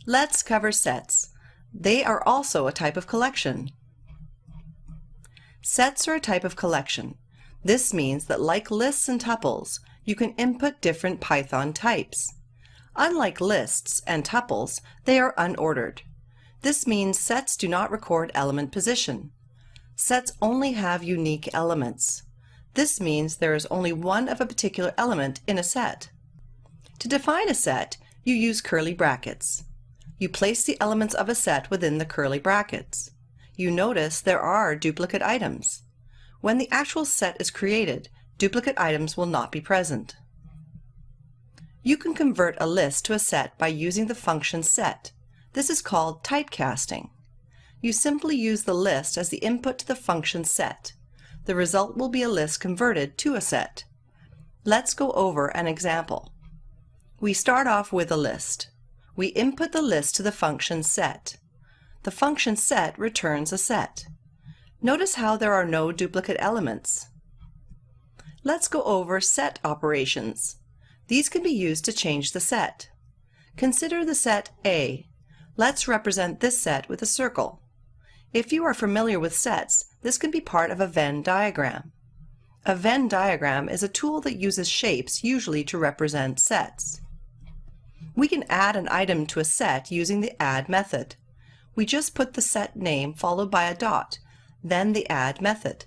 Let's cover sets. They are also a type of collection. Sets are a type of collection. This means that like lists and tuples, you can input different Python types. Unlike lists and tuples, they are unordered. This means sets do not record element position. Sets only have unique elements. This means there is only one of a particular element in a set. To define a set, you use curly brackets. You place the elements of a set within the curly brackets. You notice there are duplicate items. When the actual set is created, duplicate items will not be present. You can convert a list to a set by using the function set. This is called typecasting. You simply use the list as the input to the function set. The result will be a list converted to a set. Let's go over an example. We start off with a list. We input the list to the function set. The function set returns a set. Notice how there are no duplicate elements. Let's go over set operations. These can be used to change the set. Consider the set A. Let's represent this set with a circle. If you are familiar with sets, this can be part of a Venn diagram. A Venn diagram is a tool that uses shapes usually to represent sets. We can add an item to a set using the add method. We just put the set name followed by a dot, then the add method.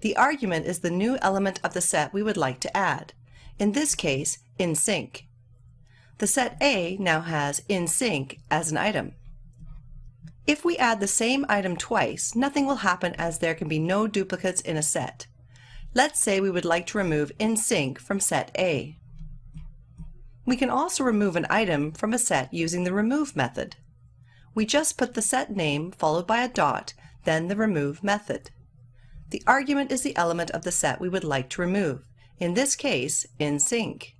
The argument is the new element of the set we would like to add, in this case, in sync. The set A now has in sync as an item. If we add the same item twice, nothing will happen as there can be no duplicates in a set. Let's say we would like to remove in sync from set A. We can also remove an item from a set using the remove method. We just put the set name followed by a dot, then the remove method. The argument is the element of the set we would like to remove, in this case, in sync.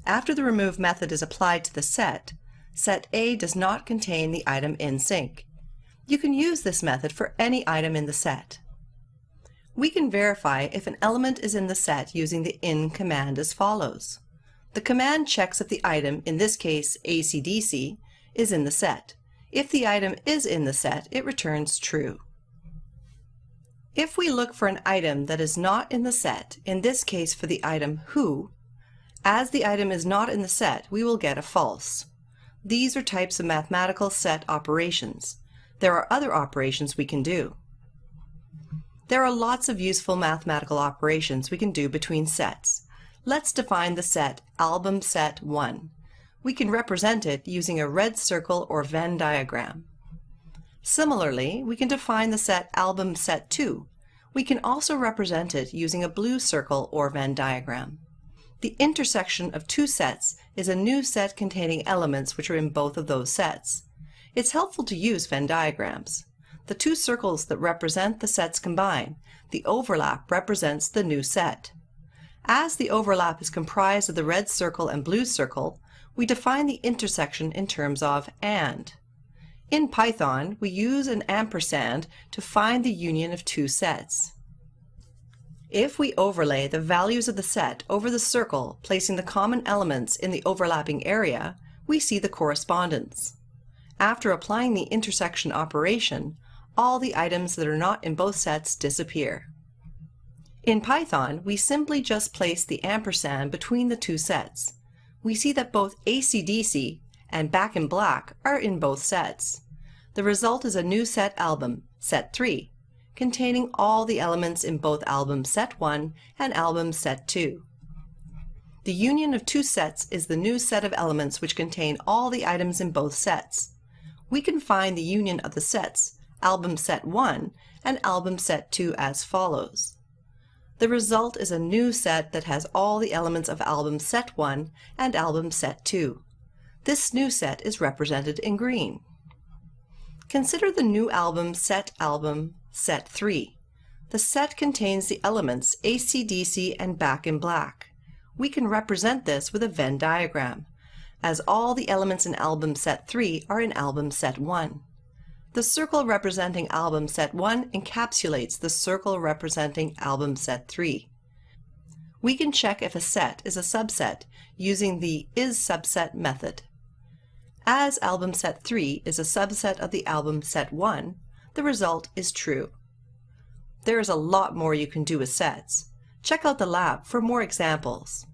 After the remove method is applied to the set, set A does not contain the item in sync. You can use this method for any item in the set. We can verify if an element is in the set using the in command as follows. The command checks if the item, in this case ACDC, is in the set. If the item is in the set, it returns true. If we look for an item that is not in the set, in this case for the item who, as the item is not in the set, we will get a false. These are types of mathematical set operations. There are other operations we can do. There are lots of useful mathematical operations we can do between sets. Let's define the set album set 1. We can represent it using a red circle or Venn diagram. Similarly, we can define the set album set 2. We can also represent it using a blue circle or Venn diagram. The intersection of two sets is a new set containing elements which are in both of those sets. It's helpful to use Venn diagrams. The two circles that represent the sets combine. The overlap represents the new set. As the overlap is comprised of the red circle and blue circle, we define the intersection in terms of AND. In Python, we use an ampersand to find the union of two sets. If we overlay the values of the set over the circle, placing the common elements in the overlapping area, we see the correspondence. After applying the intersection operation, all the items that are not in both sets disappear. In Python, we simply just place the ampersand between the two sets. We see that both AC/DC and Back in Black are in both sets. The result is a new set album, set 3, containing all the elements in both album set 1 and album set 2. The union of two sets is the new set of elements which contain all the items in both sets. We can find the union of the sets album set 1 and album set 2 as follows. The result is a new set that has all the elements of album set 1 and album set 2. This new set is represented in green. Consider the new album set 3. The set contains the elements AC/DC and Back in Black. We can represent this with a Venn diagram, as all the elements in album set 3 are in album set 1. The circle representing album set 1 encapsulates the circle representing album set 3. We can check if a set is a subset using the isSubset method. As album set 3 is a subset of the album set 1, the result is true. There is a lot more you can do with sets. Check out the lab for more examples.